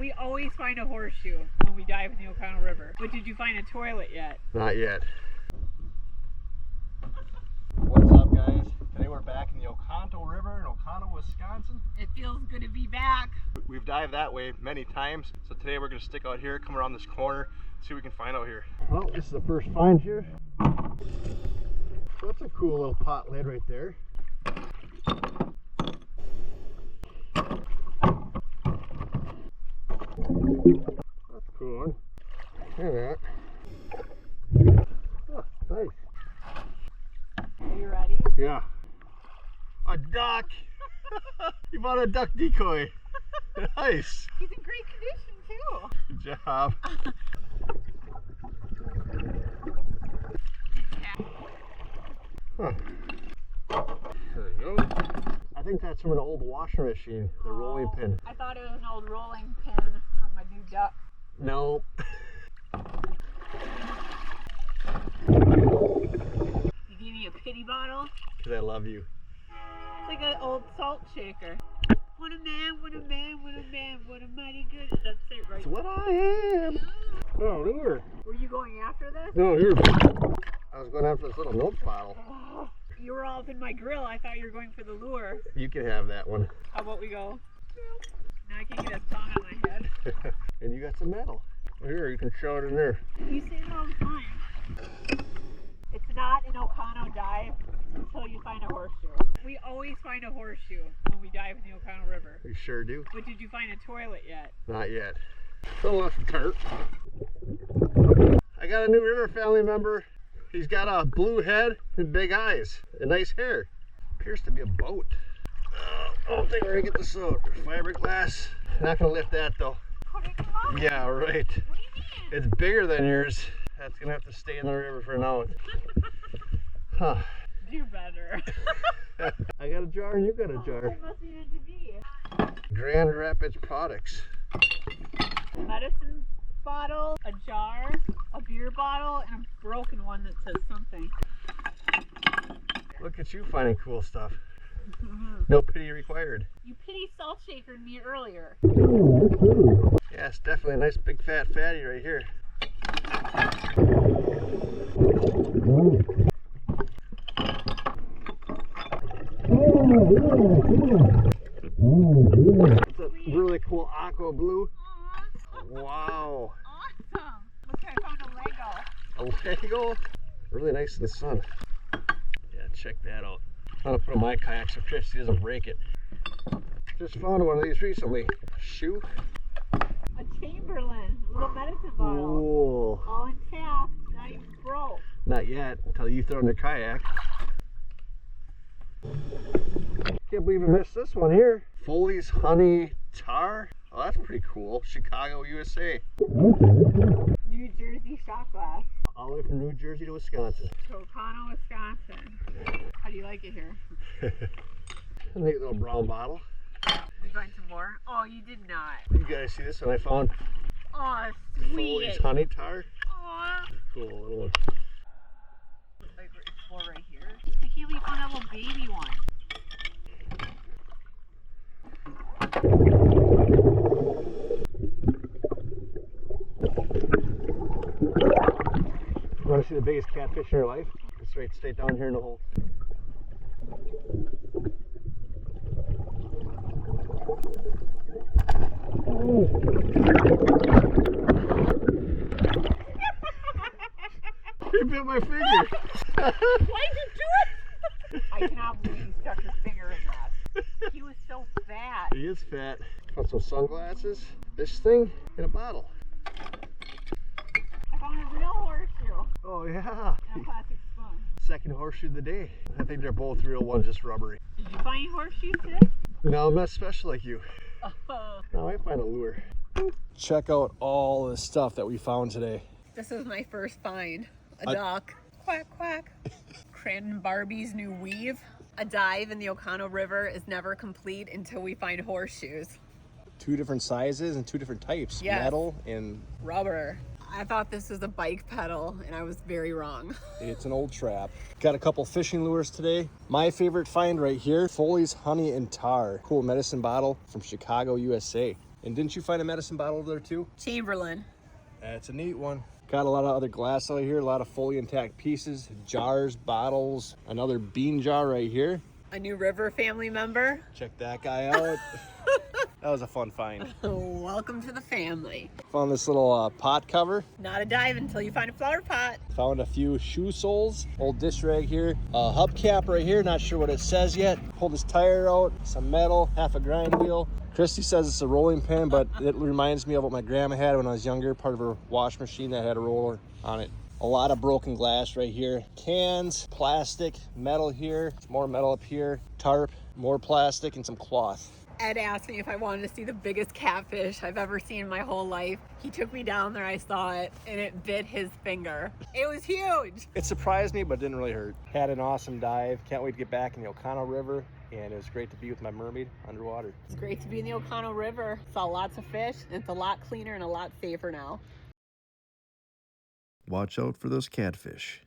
We always find a horseshoe when we dive in the Oconto River. But did you find a toilet yet? Not yet. What's up, guys? Today we're back in the Oconto River in Oconto, Wisconsin. It feels good to be back. We've dived that way many times, so today we're going to stick out here, come around this corner, see what we can find out here. Well, this is the first find here. That's a cool little pot lid right there. That's a cool one. Look at that. Oh, nice. Are you ready? Yeah. A duck! You bought a duck decoy. Nice. He's in great condition too. Good job. Huh. There we go. I think that's from an old washing machine, the rolling pin. I thought it was an old rolling pin from my new duck. No. You gave me a pity bottle? Because I love you. It's like an old salt shaker. What a man, what a man, what a man, what a mighty good. That's it, right? That's what I am. Oh, lure. Were you going after this? No, here. I was going after this little milk bottle. Oh, you were all up in my grill. I thought you were going for the lure. You can have that one. How about we go? Now I can get a tongue on my head. And you got some metal. Here, you can show it in there. You say it all the time. It's not an Oconto dive until you find a horseshoe. We always find a horseshoe when we dive in the Oconto River. We sure do. But did you find a toilet yet? Not yet. Fill off the cart. I got a new river family member. He's got a blue head and big eyes and nice hair. Appears to be a boat. I don't think we're gonna get this out. Fiberglass. Not gonna lift that though. Put it on. Yeah, right. What do you mean? It's bigger than yours. That's gonna have to stay in the river for now. Huh. Do better. I got a jar and you got a jar. It must be meant to be. Grand Rapids products. Medicine bottle, a jar, a beer bottle, and a broken one that says something. Look at you finding cool stuff. No pity required. You pity salt shakered me earlier. Yeah, it's definitely a nice big fat fatty right here. It's a really cool aqua blue. Wow. Awesome. Look, I found a Lego. A Lego? Really nice in the sun. Yeah, check that out. I'm gonna put on my kayak so Christie doesn't break it. Just found one of these recently. Shoe. A Chamberlain, a little medicine bottle. Cool. All intact, not even broke. Not yet, until you throw in your kayak. Can't believe I missed this one here. Foley's Honey Tar. Oh, that's pretty cool. Chicago, USA. New Jersey shot glass. All the way from New Jersey to Wisconsin. To Oconto, Wisconsin. How do you like it here? A neat little brown bottle. Did you find some more? Oh, you did not. You guys see this one I found? Oh, Foley's sweet. Honey Tar. Aw. Cool little one. Like it's four right here. I can't believe you found that little baby one. You want to see the biggest catfish in your life? It's right straight down here in the hole. He bit my finger. Why'd you do it? I cannot believe you stuck your finger in that. He was so fat. He is fat. Got some sunglasses, this thing, and a bottle. I found a real horseshoe Oh yeah. and a plastic spoon. Second horseshoe of the day. I think they're both real, one's just rubbery. Did you find horseshoes today? No, I'm not special like you. Oh. Now I find a lure. Check out all the stuff that we found today. This is my first find. A duck. Quack, quack. Crandon Barbie's new weave. A dive in the Oconto River is never complete until we find horseshoes. 2 different sizes and 2 different types. Yes. Metal and Rubber. I thought this was a bike pedal and I was very wrong. it's an old trap. Got a couple fishing lures today. My favorite find right here, Foley's Honey and Tar. Cool medicine bottle from Chicago, USA. And didn't you find a medicine bottle over there too? Chamberlain. That's a neat one. Got a lot of other glass out here, a lot of fully intact pieces, jars, bottles, another bean jar right here. A new River family member. Check that guy out. That was a fun find. Welcome to the family. Found this little pot cover. Not a dive until you find a flower pot. Found a few shoe soles, old dish rag here, a hubcap right here, not sure what it says yet. Pulled this tire out, some metal, half a grind wheel. Christy says it's a rolling pin, but it reminds me of what my grandma had when I was younger, part of her wash machine that had a roller on it. A lot of broken glass right here. Cans, plastic, metal here, more metal up here, tarp, more plastic, and some cloth. Ed asked me if I wanted to see the biggest catfish I've ever seen in my whole life. He took me down there, I saw it, and it bit his finger. It was huge. It surprised me, but didn't really hurt. Had an awesome dive. Can't wait to get back in the Oconto River, and it was great to be with my mermaid underwater. It's great to be in the Oconto River. Saw lots of fish, and it's a lot cleaner and a lot safer now. Watch out for those catfish.